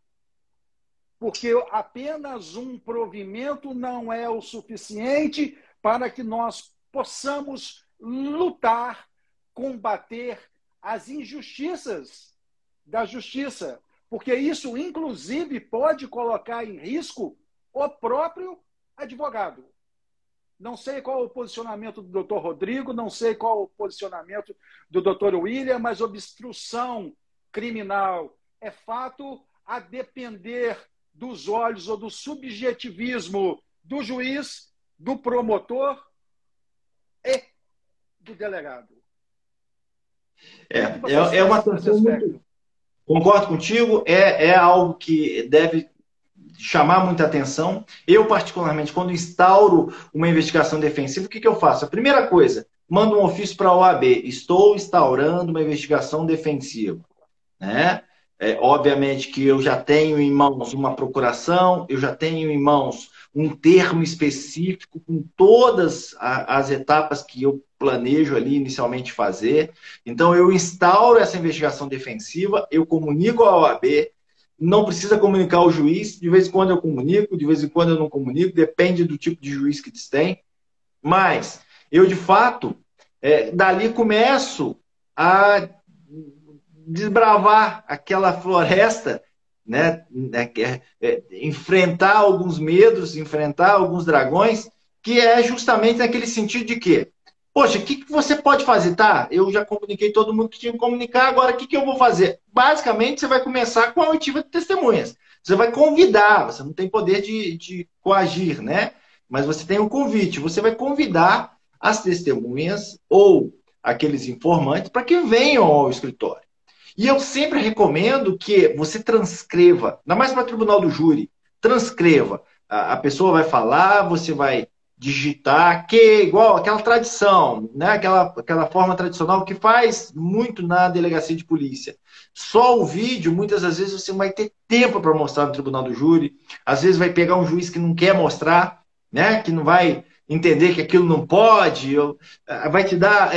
porque apenas um provimento não é o suficiente para que nós possamos lutar, combater as injustiças da justiça, porque isso, inclusive, pode colocar em risco o próprio advogado. Não sei qual o posicionamento do doutor Rodrigo, não sei qual o posicionamento do doutor William, mas obstrução criminal é fato, a depender dos olhos ou do subjetivismo do juiz, do promotor e do delegado. É uma questão muito... Concordo contigo, é algo que deve chamar muita atenção. Eu, particularmente, quando instauro uma investigação defensiva, o que eu faço? A primeira coisa, mando um ofício para a OAB. Estou instaurando uma investigação defensiva. Né? Obviamente que eu já tenho em mãos uma procuração, eu já tenho em mãos um termo específico com todas as etapas que eu planejo ali inicialmente fazer. Então, eu instauro essa investigação defensiva, eu comunico à OAB, não precisa comunicar ao juiz, de vez em quando eu comunico, de vez em quando eu não comunico, depende do tipo de juiz que eles têm. Mas eu, de fato, dali começo a desbravar aquela floresta, né? Enfrentar alguns medos, enfrentar alguns dragões, que é justamente naquele sentido de que, poxa, o que você pode fazer? Tá, eu já comuniquei todo mundo que tinha que comunicar, agora o que eu vou fazer? Basicamente, você vai começar com a oitiva de testemunhas. Você vai convidar, você não tem poder de coagir, né? Mas você tem um convite, você vai convidar as testemunhas ou aqueles informantes para que venham ao escritório. E eu sempre recomendo que você transcreva, ainda mais para o tribunal do júri, transcreva. A pessoa vai falar, você vai digitar, que é igual aquela tradição, né? aquela forma tradicional que faz muito na delegacia de polícia. Só o vídeo, muitas das vezes, você não vai ter tempo para mostrar no tribunal do júri. Às vezes vai pegar um juiz que não quer mostrar, né? Que não vai entender que aquilo não pode, vai te dar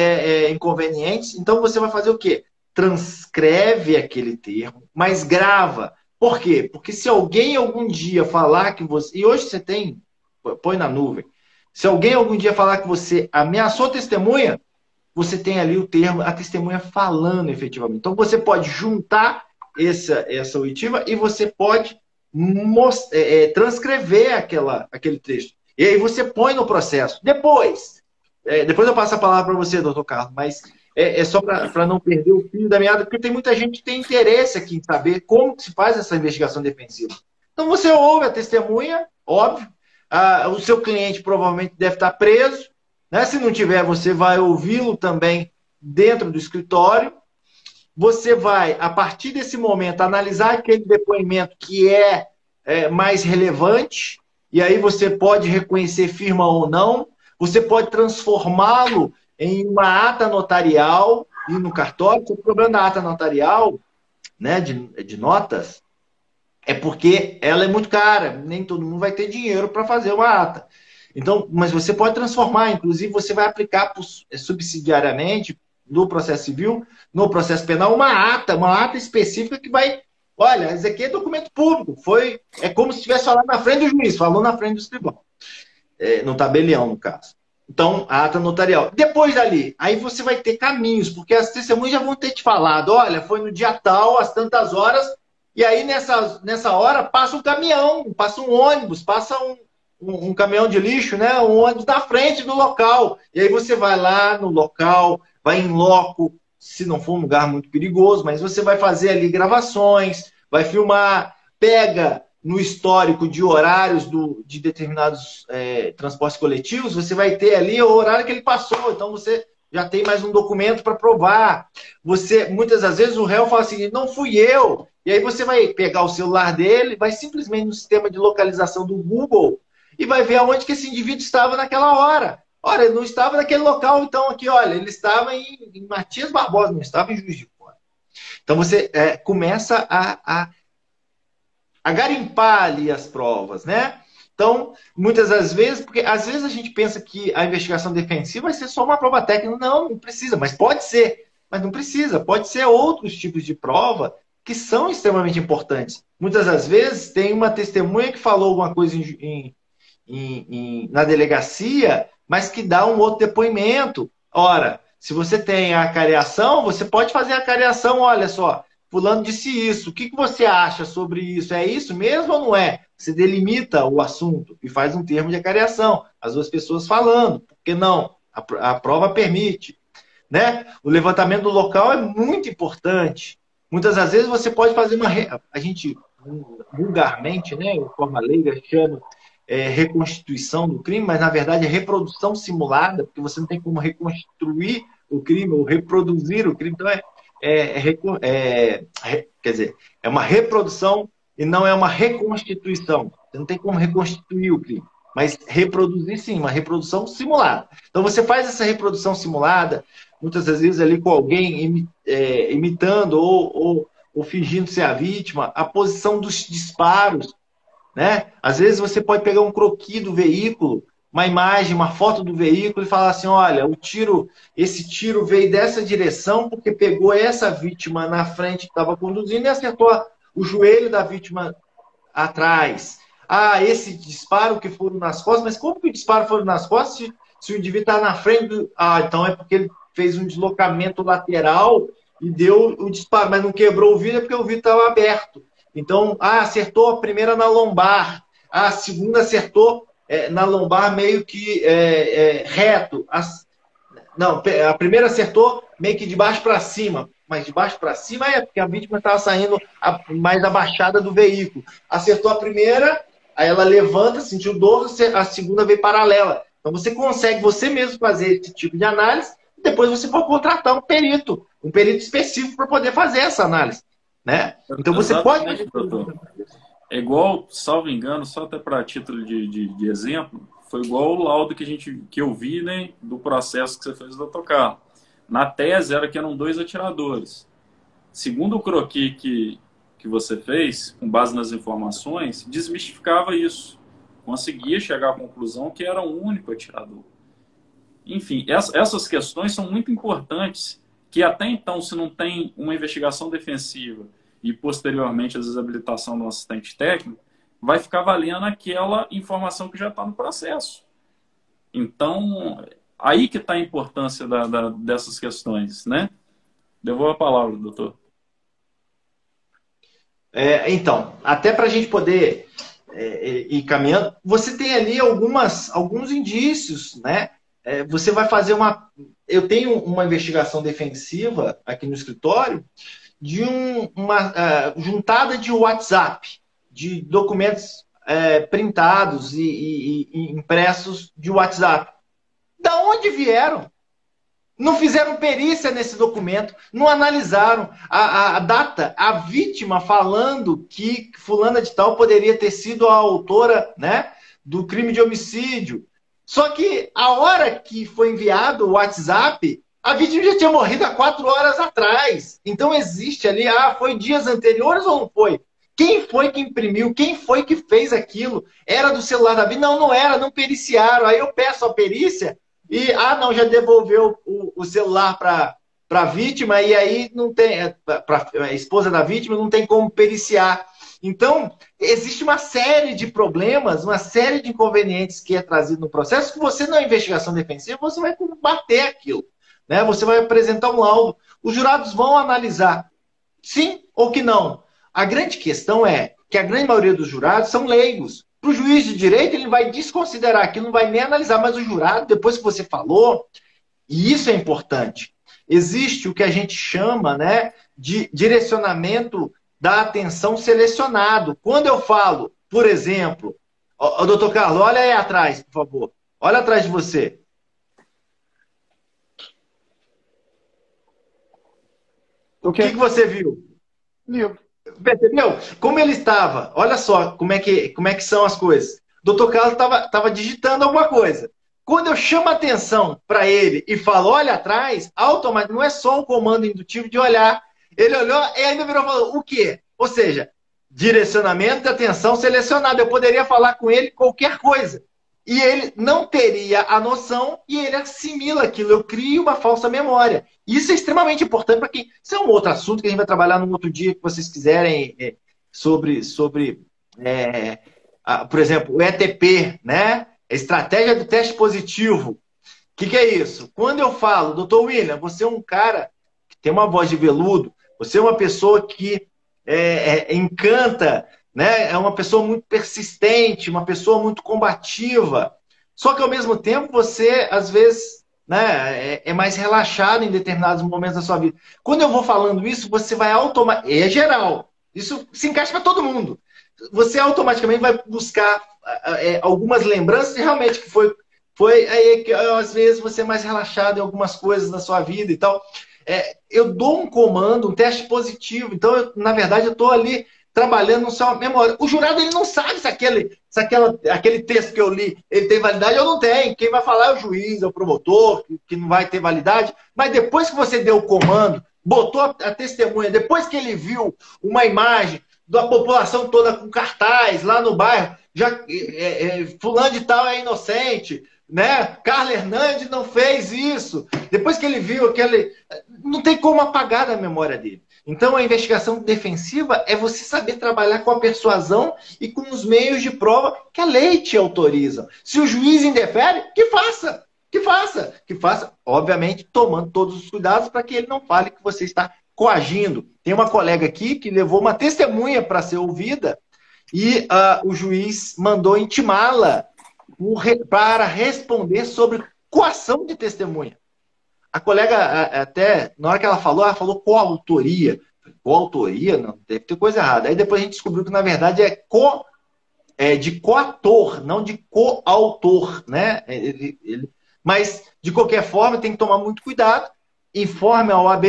inconvenientes. Então você vai fazer o quê? Transcreve aquele termo, mas grava, Por quê? Porque se alguém algum dia falar que você... E hoje você tem... Põe na nuvem. Se alguém algum dia falar que você ameaçou testemunha, você tem ali o termo, a testemunha falando efetivamente. Então, você pode juntar essa oitiva e você pode transcrever aquele texto. E aí você põe no processo. Depois eu passo a palavra para você, doutor Carlos, mas é só para não perder o fio da meada, porque tem muita gente que tem interesse aqui em saber como se faz essa investigação defensiva. Então, você ouve a testemunha, óbvio, o seu cliente provavelmente deve estar preso, né? Se não tiver, você vai ouvi-lo também dentro do escritório. Você vai, a partir desse momento, analisar aquele depoimento que é mais relevante, e aí você pode reconhecer firma ou não, você pode transformá-lo em uma ata notarial, e no cartório, o problema da ata notarial, né, de notas, é porque ela é muito cara, nem todo mundo vai ter dinheiro para fazer uma ata. Então, mas você pode transformar, inclusive você vai aplicar subsidiariamente no processo civil, no processo penal, uma ata específica que vai, olha, isso aqui é documento público, é como se estivesse falando na frente do juiz, falou na frente do escrivão, no tabelião, no caso. Então, a ata notarial. Depois dali, aí você vai ter caminhos, porque as testemunhas já vão ter te falado, olha, foi no dia tal, às tantas horas, e aí nessa hora passa um caminhão, passa um ônibus, passa um caminhão de lixo, né? Um ônibus na frente do local. E aí você vai lá no local, vai em loco, se não for um lugar muito perigoso, mas você vai fazer ali gravações, vai filmar, pega no histórico de horários de determinados transportes coletivos, você vai ter ali o horário que ele passou, então você já tem mais um documento para provar. Muitas das vezes o réu fala assim, não fui eu. E aí você vai pegar o celular dele, vai simplesmente no sistema de localização do Google e vai ver aonde que esse indivíduo estava naquela hora. Olha, ele não estava naquele local, então aqui, olha, ele estava em Matias Barbosa, não estava em Juiz de Fora. Então você começa a garimpar ali as provas, né? Então, muitas das vezes, porque às vezes a gente pensa que a investigação defensiva vai ser só uma prova técnica. Não precisa, mas pode ser. Mas não precisa, pode ser outros tipos de prova que são extremamente importantes. Muitas das vezes tem uma testemunha que falou alguma coisa na delegacia, mas que dá um outro depoimento. Ora, se você tem a acareação, você pode fazer a acareação, olha só, fulano disse isso, o que você acha sobre isso? É isso mesmo ou não é? Você delimita o assunto e faz um termo de acareação, as duas pessoas falando, porque não, a prova permite. Né? O levantamento do local é muito importante. Muitas das vezes você pode fazer a gente vulgarmente, né, de forma leiga, chama reconstituição do crime, mas na verdade é reprodução simulada, porque você não tem como reconstruir o crime ou reproduzir o crime. Então quer dizer, é uma reprodução e não é uma reconstituição. Você não tem como reconstituir o crime, mas reproduzir sim, uma reprodução simulada. Então você faz essa reprodução simulada, muitas das vezes ali com alguém imitando ou fingindo ser a vítima, a posição dos disparos, né? Às vezes você pode pegar um croquis do veículo, uma imagem, uma foto do veículo e falar assim, olha, esse tiro veio dessa direção porque pegou essa vítima na frente que estava conduzindo e acertou o joelho da vítima atrás. Ah, esse disparo que foram nas costas, mas como que o disparo foram nas costas se o indivíduo está na frente? Então é porque ele fez um deslocamento lateral e deu o disparo, mas não quebrou o vidro, é porque o vidro estava aberto. Então, acertou a primeira na lombar, a segunda acertou na lombar meio que reto. A primeira acertou meio que de baixo para cima, mas de baixo para cima é porque a vítima estava saindo mais abaixada do veículo. Acertou a primeira, aí ela levanta, sentiu dor, a segunda veio paralela. Então você consegue você mesmo fazer esse tipo de análise, e depois você pode contratar um perito específico para poder fazer essa análise. Né? Então você Exatamente, pode... doutor. É igual, salvo engano, só até para título de exemplo, foi igual o laudo que eu vi, né, do processo que você fez do Dr. Carlos. Na tese era que eram 2 atiradores. Segundo o croquis que você fez, com base nas informações, desmistificava isso. Conseguia chegar à conclusão que era um único atirador. Enfim, essas questões são muito importantes, que até então, se não tem uma investigação defensiva e posteriormente a desabilitação do assistente técnico, vai ficar valendo aquela informação que já está no processo. Então, aí que está a importância dessas questões, né? Devolvo a palavra, doutor. Então, até para a gente poder ir caminhando, você tem ali alguns indícios, né? Você vai fazer Eu tenho uma investigação defensiva aqui no escritório de uma juntada de WhatsApp, de documentos printados e impressos de WhatsApp. Da onde vieram? Não fizeram perícia nesse documento, não analisaram a data, a vítima falando que fulana de tal poderia ter sido a autora, né, do crime de homicídio. Só que a hora que foi enviado o WhatsApp, a vítima já tinha morrido há 4 horas atrás. Então existe ali, foi dias anteriores ou não foi? Quem foi que imprimiu? Quem foi que fez aquilo? Era do celular da vítima? Não, não era, não periciaram. Aí eu peço a perícia e, não, já devolveu o celular para a vítima e aí não tem, para a esposa da vítima, não tem como periciar. Então, existe uma série de problemas, uma série de inconvenientes que é trazido no processo que você, na investigação defensiva, você vai combater aquilo. Né? Você vai apresentar um laudo. Os jurados vão analisar sim ou que não. A grande questão é que a grande maioria dos jurados são leigos. Para o juiz de direito, ele vai desconsiderar aquilo, não vai nem analisar, mas o jurado, depois que você falou, e isso é importante, existe o que a gente chama, né, de direcionamento da atenção selecionado. Quando eu falo, por exemplo, doutor Carlos, olha aí atrás, por favor. Olha atrás de você. O que você viu? Livro. Percebeu? Como ele estava, olha só como é que são as coisas. O doutor Carlos estava digitando alguma coisa. Quando eu chamo a atenção para ele e falo, olha atrás, automaticamente, não é só um comando indutivo de olhar. Ele olhou e ainda virou e falou, o quê? Ou seja, direcionamento de atenção selecionado. Eu poderia falar com ele qualquer coisa. E ele não teria a noção e ele assimila aquilo. Eu crio uma falsa memória. Isso é extremamente importante para quem... Isso é um outro assunto que a gente vai trabalhar num outro dia que vocês quiserem sobre por exemplo, o ETP, né? Estratégia do teste positivo. O que é isso? Quando eu falo, doutor William, você é um cara que tem uma voz de veludo, você é uma pessoa que encanta, né? É uma pessoa muito persistente, uma pessoa muito combativa. Só que, ao mesmo tempo, você, às vezes, né, é mais relaxado em determinados momentos da sua vida. Quando eu vou falando isso, você vai automaticamente... É geral. Isso se encaixa para todo mundo. Você automaticamente vai buscar algumas lembranças e realmente que foi aí que, às vezes, você é mais relaxado em algumas coisas da sua vida e tal. Eu dou um comando, um teste positivo. Então, na verdade, eu estou ali trabalhando no seu memória. O jurado ele não sabe se aquele texto que eu li ele tem validade ou não tem. Quem vai falar é o juiz, é o promotor, que não vai ter validade. Mas depois que você deu o comando, botou a testemunha, depois que ele viu uma imagem da população toda com cartaz lá no bairro, fulano de tal é inocente, né? Carla Hernandes não fez isso. Depois que ele viu aquele... Não tem como apagar da memória dele. Então, a investigação defensiva é você saber trabalhar com a persuasão e com os meios de prova que a lei te autoriza. Se o juiz indefere, que faça. Que faça. Que faça, obviamente, tomando todos os cuidados para que ele não fale que você está coagindo. Tem uma colega aqui que levou uma testemunha para ser ouvida e o juiz mandou intimá-la para responder sobre coação de testemunha. A colega, até, na hora que ela falou coautoria. Coautoria? Não, deve ter coisa errada. Aí depois a gente descobriu que, na verdade, é de coator, não de coautor, né? Mas, de qualquer forma, tem que tomar muito cuidado. Informe a OAB,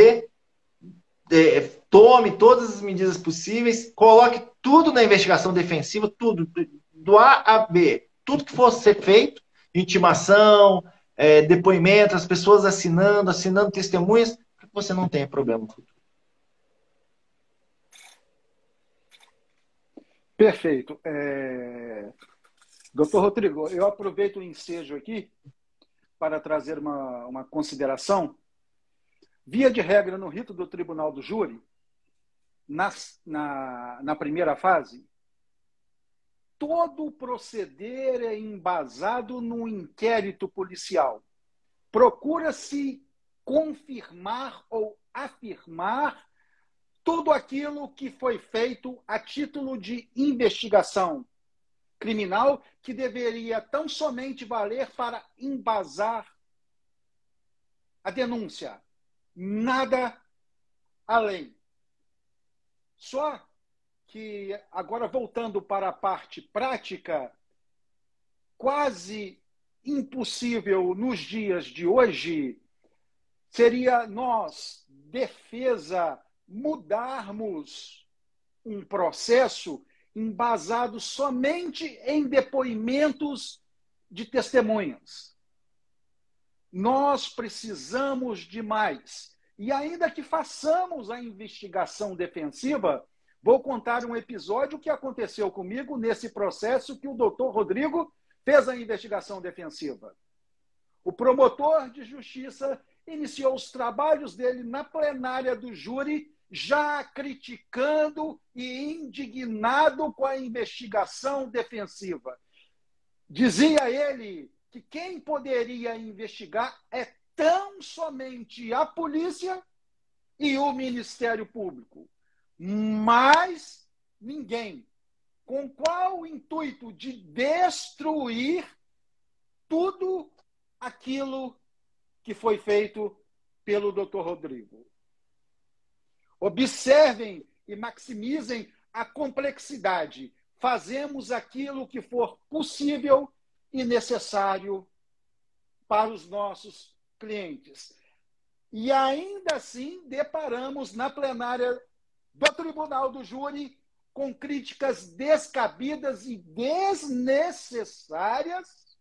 tome todas as medidas possíveis, coloque tudo na investigação defensiva, tudo, do A a B. Tudo que fosse ser feito, intimação, depoimento, as pessoas assinando testemunhas, para que você não tenha problema no futuro. Perfeito. Doutor Rodrigo, eu aproveito o ensejo aqui para trazer uma consideração. Via de regra, no rito do tribunal do júri, na primeira fase, todo o proceder é embasado no inquérito policial. Procura-se confirmar ou afirmar tudo aquilo que foi feito a título de investigação criminal, que deveria tão somente valer para embasar a denúncia. Nada além. Só que, agora voltando para a parte prática, quase impossível nos dias de hoje seria nós, defesa, mudarmos um processo embasado somente em depoimentos de testemunhas. Nós precisamos de mais. E ainda que façamos a investigação defensiva, vou contar um episódio que aconteceu comigo nesse processo que o doutor Rodrigo fez a investigação defensiva. O promotor de justiça iniciou os trabalhos dele na plenária do júri, já criticando e indignado com a investigação defensiva. Dizia ele que quem poderia investigar é tão somente a polícia e o Ministério Público, mas ninguém. Com qual intuito? De destruir tudo aquilo que foi feito pelo Dr. Rodrigo. Observem e maximizem a complexidade. Fazemos aquilo que for possível e necessário para os nossos clientes. E ainda assim deparamos na plenária do Tribunal do Júri com críticas descabidas e desnecessárias,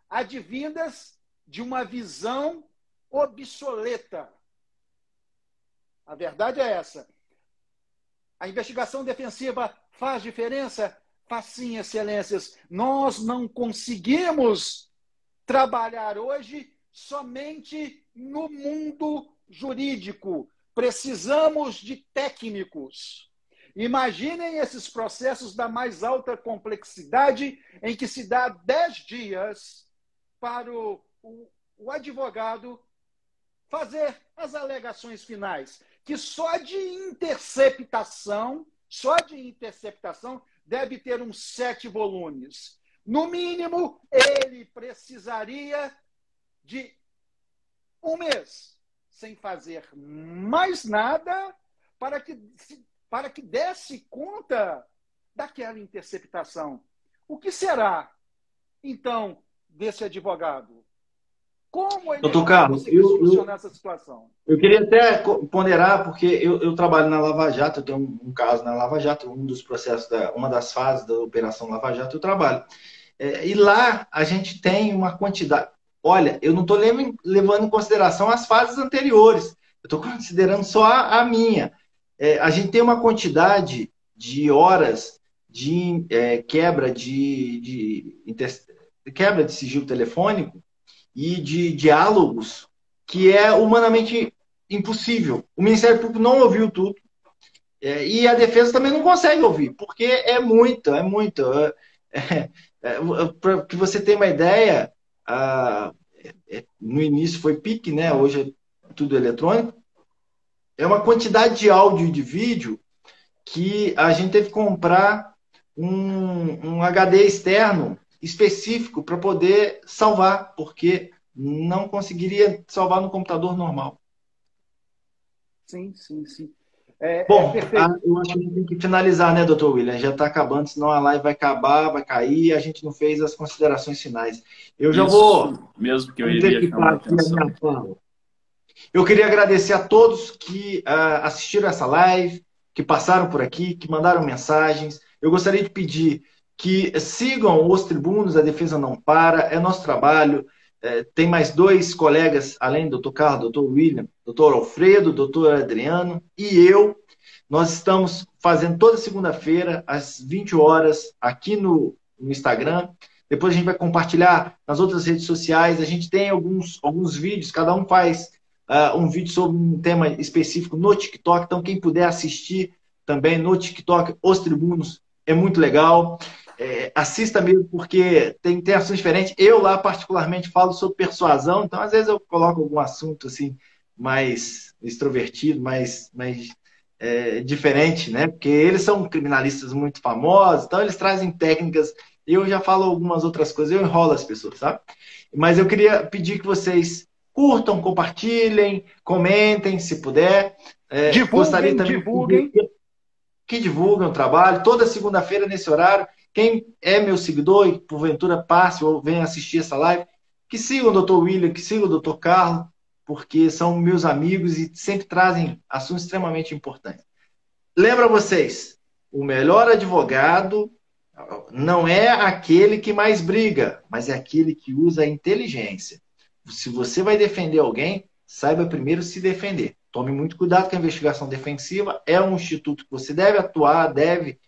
advindas de uma visão obsoleta. A verdade é essa. A investigação defensiva faz diferença? Faz sim, excelências. Nós não conseguimos trabalhar hoje somente no mundo jurídico. Precisamos de técnicos. Imaginem esses processos da mais alta complexidade, em que se dá 10 dias para o advogado fazer as alegações finais, que só de interceptação deve ter uns 7 volumes. No mínimo, ele precisaria de 1 mês, sem fazer mais nada, para que desse conta daquela interceptação. O que será, então, desse advogado? Como ele Doutor vai Carlos, conseguir solucionar essa situação? Eu queria até ponderar, porque eu trabalho na Lava Jato, eu tenho um caso na Lava Jato, um dos processos, uma das fases da Operação Lava Jato, eu trabalho. E lá a gente tem uma quantidade. Olha, eu não estou levando em consideração as fases anteriores, eu estou considerando só a minha. A gente tem uma quantidade de horas de quebra de sigilo telefônico e de diálogos que é humanamente impossível. O Ministério Público não ouviu tudo e a defesa também não consegue ouvir, porque é muito. Para que você tenha uma ideia, no início foi PIC, né? Hoje é tudo eletrônico. É uma quantidade de áudio e de vídeo que a gente teve que comprar um HD externo específico para poder salvar, porque não conseguiria salvar no computador normal. Sim. Bom, eu acho que a gente tem que finalizar, né, doutor William? Já está acabando, senão a live vai acabar, vai cair, a gente não fez as considerações finais. Eu já vou... Mesmo que eu iria chamar a atenção. Eu queria agradecer a todos que assistiram essa live, que passaram por aqui, que mandaram mensagens. Eu gostaria de pedir que sigam os tribunos, a defesa não para, é nosso trabalho. Tem mais 2 colegas, além do Dr. Carlos, doutor William, doutor Alfredo, doutor Adriano e eu. Nós estamos fazendo toda segunda-feira, às 20 horas, aqui no Instagram. Depois a gente vai compartilhar nas outras redes sociais. A gente tem alguns vídeos, cada um faz um vídeo sobre um tema específico no TikTok. Então, quem puder assistir também no TikTok, Os Tribunos, é muito legal. Assista mesmo, porque tem assuntos diferentes. Eu lá, particularmente, falo sobre persuasão. Então, às vezes, eu coloco algum assunto assim mais extrovertido, mais diferente, né? Porque eles são criminalistas muito famosos, então eles trazem técnicas. Eu já falo algumas outras coisas, eu enrolo as pessoas, sabe? Mas eu queria pedir que vocês curtam, compartilhem, comentem, se puder. Gostaria também divulguem. Que divulguem o trabalho. Toda segunda-feira, nesse horário, quem é meu seguidor e porventura passe ou venha assistir essa live, que siga o Dr. William, que siga o Dr. Carlos, porque são meus amigos e sempre trazem assuntos extremamente importantes. Lembra vocês, o melhor advogado não é aquele que mais briga, mas é aquele que usa a inteligência. Se você vai defender alguém, saiba primeiro se defender. Tome muito cuidado com a investigação defensiva. É um instituto que você deve atuar, deve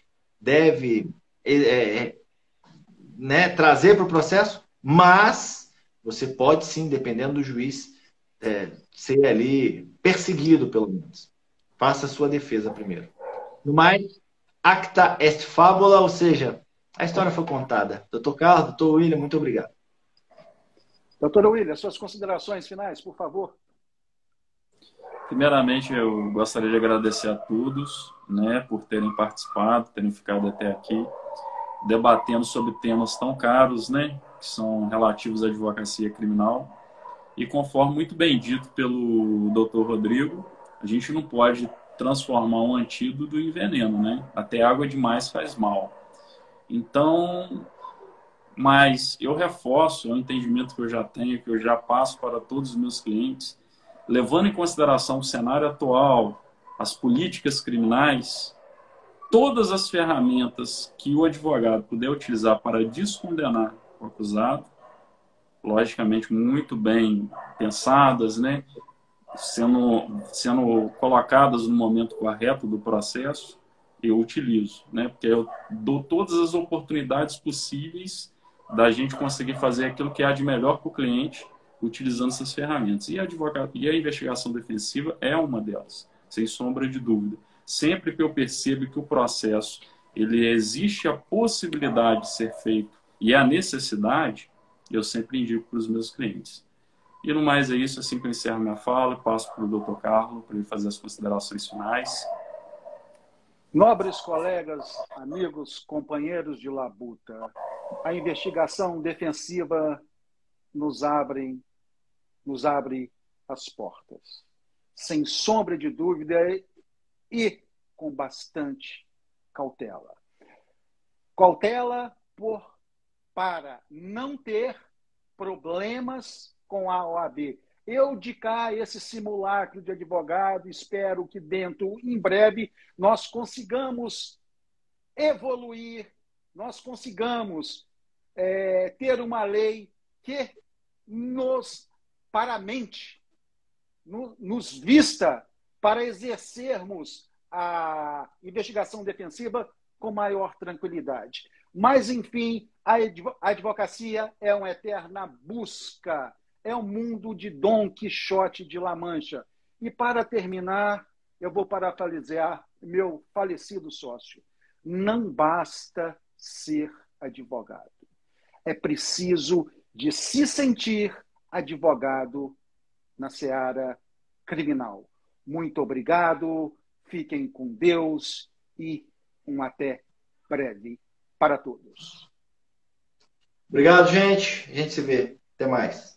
trazer para o processo, mas você pode sim, dependendo do juiz, ser ali perseguido, pelo menos. Faça a sua defesa primeiro. No mais, acta est fabula, ou seja, a história foi contada. Dr. Carlos, Dr. William, muito obrigado. Doutor William, suas considerações finais, por favor. Primeiramente, eu gostaria de agradecer a todos, né, por terem participado, terem ficado até aqui, debatendo sobre temas tão caros, né, que são relativos à advocacia criminal. E conforme muito bem dito pelo Dr. Rodrigo, a gente não pode transformar um antídoto em veneno, né? Até água demais faz mal. Então, mas eu reforço o entendimento que eu já tenho, que eu já passo para todos os meus clientes, levando em consideração o cenário atual, as políticas criminais, todas as ferramentas que o advogado puder utilizar para descondenar o acusado, logicamente muito bem pensadas, né? Sendo colocadas no momento correto do processo, eu utilizo, né? Porque eu dou todas as oportunidades possíveis da gente conseguir fazer aquilo que há de melhor para o cliente utilizando essas ferramentas. E a investigação defensiva é uma delas, sem sombra de dúvida. Sempre que eu percebo que o processo existe a possibilidade de ser feito e a necessidade, eu sempre indico para os meus clientes. E no mais é isso, assim que eu encerro minha fala, passo para o Dr. Carlos para ele fazer as considerações finais. Nobres colegas, amigos, companheiros de labuta, a investigação defensiva nos abre as portas, sem sombra de dúvida e com bastante cautela. Cautela para não ter problemas com a OAB. Eu de cá, esse simulacro de advogado, espero que em breve, nós consigamos evoluir, nós consigamos ter uma lei que nos paramente, nos vista para exercermos a investigação defensiva com maior tranquilidade. Mas, enfim, a advocacia é uma eterna busca, é um mundo de Dom Quixote de La Mancha. E, para terminar, eu vou parafrasear meu falecido sócio. Não basta ser advogado. É preciso de se sentir advogado na seara criminal. Muito obrigado, fiquem com Deus e um até breve para todos. Obrigado, gente. A gente se vê. Até mais.